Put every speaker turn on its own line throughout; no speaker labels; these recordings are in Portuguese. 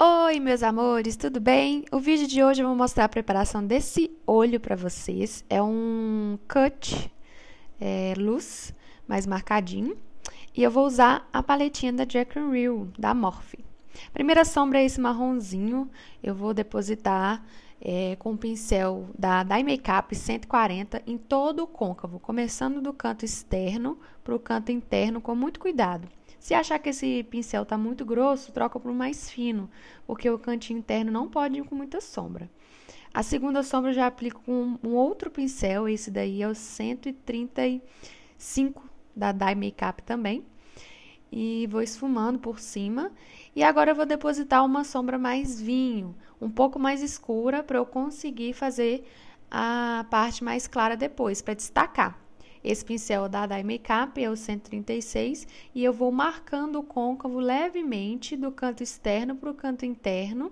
Oi, meus amores, tudo bem? O vídeo de hoje eu vou mostrar a preparação desse olho para vocês. É um cut luz, mais marcadinho. E eu vou usar a paletinha da Jack Real, da Morphe. Primeira sombra é esse marronzinho. Eu vou depositar com o pincel da Dye Makeup 140 em todo o côncavo, começando do canto externo para o canto interno, com muito cuidado. Se achar que esse pincel está muito grosso, troca para o mais fino, porque o cantinho interno não pode ir com muita sombra. A segunda sombra eu já aplico com um outro pincel, esse daí é o 135 da Dye Makeup também. E vou esfumando por cima. E agora eu vou depositar uma sombra mais vinho, um pouco mais escura, para eu conseguir fazer a parte mais clara depois, para destacar. Esse pincel da Dye Makeup é o 136 e eu vou marcando o côncavo levemente do canto externo para o canto interno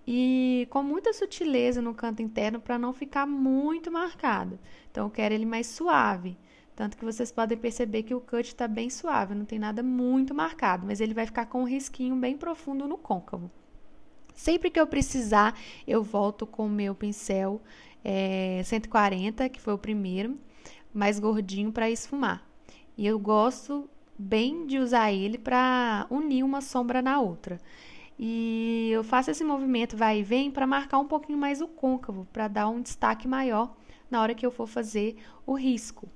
e com muita sutileza no canto interno para não ficar muito marcado. Então, eu quero ele mais suave. Tanto que vocês podem perceber que o cut está bem suave, não tem nada muito marcado, mas ele vai ficar com um risquinho bem profundo no côncavo. Sempre que eu precisar, eu volto com o meu pincel 140, que foi o primeiro, mais gordinho para esfumar. E eu gosto bem de usar ele para unir uma sombra na outra. E eu faço esse movimento vai e vem para marcar um pouquinho mais o côncavo, para dar um destaque maior na hora que eu for fazer o risco.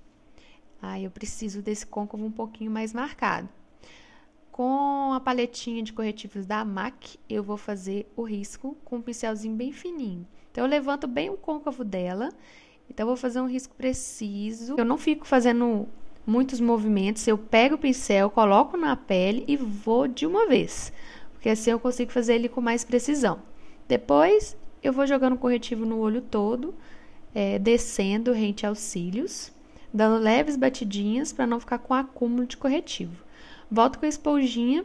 Aí eu preciso desse côncavo um pouquinho mais marcado. Com a paletinha de corretivos da MAC, eu vou fazer o risco com um pincelzinho bem fininho. Então, eu levanto bem o côncavo dela. Então, eu vou fazer um risco preciso. Eu não fico fazendo muitos movimentos. Eu pego o pincel, coloco na pele e vou de uma vez. Porque assim eu consigo fazer ele com mais precisão. Depois, eu vou jogando corretivo no olho todo, descendo rente aos cílios, dando leves batidinhas para não ficar com acúmulo de corretivo. Volto com a esponjinha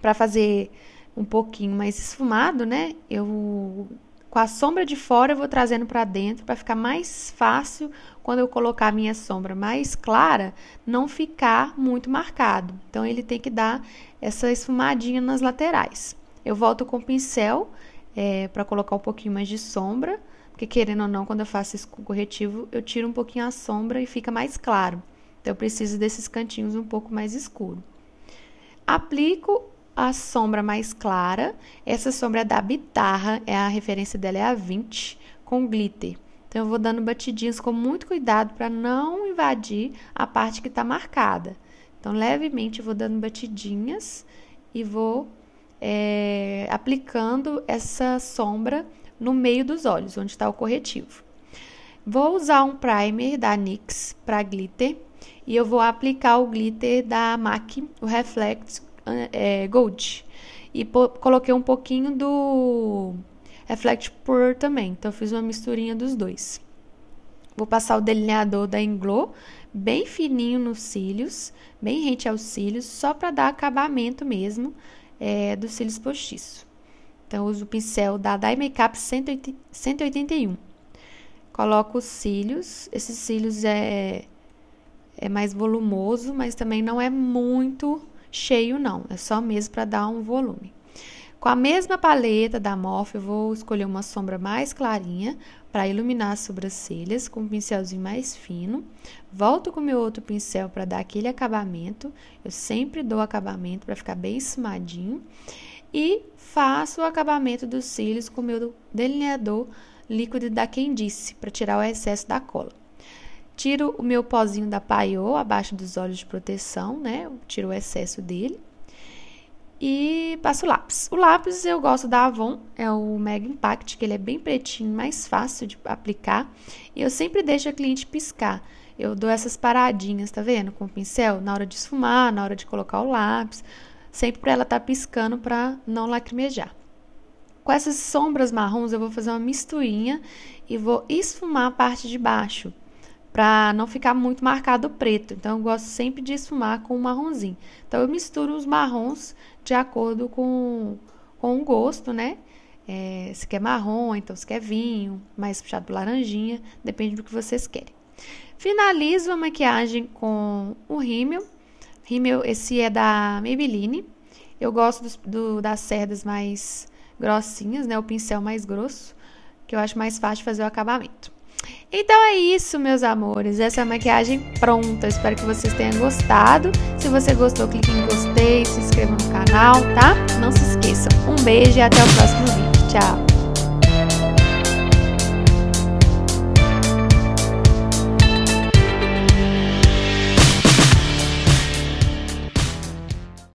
para fazer um pouquinho mais esfumado, né? Com a sombra de fora, eu vou trazendo para dentro para ficar mais fácil quando eu colocar a minha sombra mais clara, não ficar muito marcado. Então, ele tem que dar essa esfumadinha nas laterais. Eu volto com o pincel para colocar um pouquinho mais de sombra, porque querendo ou não, quando eu faço isso com corretivo, eu tiro um pouquinho a sombra e fica mais claro. Então, eu preciso desses cantinhos um pouco mais escuro. Aplico a sombra mais clara. Essa sombra é da Bitarra, a referência dela é a 20, com glitter. Então, eu vou dando batidinhas com muito cuidado para não invadir a parte que está marcada. Então, levemente eu vou dando batidinhas e vou aplicando essa sombra no meio dos olhos, onde está o corretivo. Vou usar um primer da NYX para glitter e eu vou aplicar o glitter da MAC, o Reflect Gold. E coloquei um pouquinho do Reflect Pure também, então eu fiz uma misturinha dos dois. Vou passar o delineador da Inglow bem fininho nos cílios, bem rente aos cílios, só para dar acabamento mesmo dos cílios postiços. Então, eu uso o pincel da Dye Makeup 181. Coloco os cílios. Esses cílios é mais volumoso, mas também não é muito cheio, não. É só mesmo para dar um volume. Com a mesma paleta da Morphe, eu vou escolher uma sombra mais clarinha para iluminar as sobrancelhas, com um pincelzinho mais fino. Volto com o meu outro pincel para dar aquele acabamento. Eu sempre dou acabamento para ficar bem esfumadinho. E faço o acabamento dos cílios com o meu delineador líquido da Candice, para tirar o excesso da cola. Tiro o meu pozinho da Payot abaixo dos olhos de proteção, né? Eu tiro o excesso dele. E passo o lápis. O lápis eu gosto da Avon, é o Mega Impact, que ele é bem pretinho, mais fácil de aplicar. E eu sempre deixo a cliente piscar. Eu dou essas paradinhas, tá vendo? Com o pincel, na hora de esfumar, na hora de colocar o lápis. Sempre para ela estar piscando para não lacrimejar. Com essas sombras marrons, eu vou fazer uma misturinha e vou esfumar a parte de baixo, para não ficar muito marcado o preto. Então, eu gosto sempre de esfumar com o marronzinho. Então, eu misturo os marrons de acordo com o gosto, né? Se quer marrom, então se quer vinho, mais puxado para laranjinha, depende do que vocês querem. Finalizo a maquiagem com o rímel. Rímel, esse é da Maybelline. Eu gosto das cerdas mais grossinhas, né? O pincel mais grosso, que eu acho mais fácil de fazer o acabamento. Então é isso, meus amores. Essa é a maquiagem pronta. Espero que vocês tenham gostado. Se você gostou, clique em gostei, se inscreva no canal, tá? Não se esqueça. Um beijo e até o próximo vídeo. Tchau!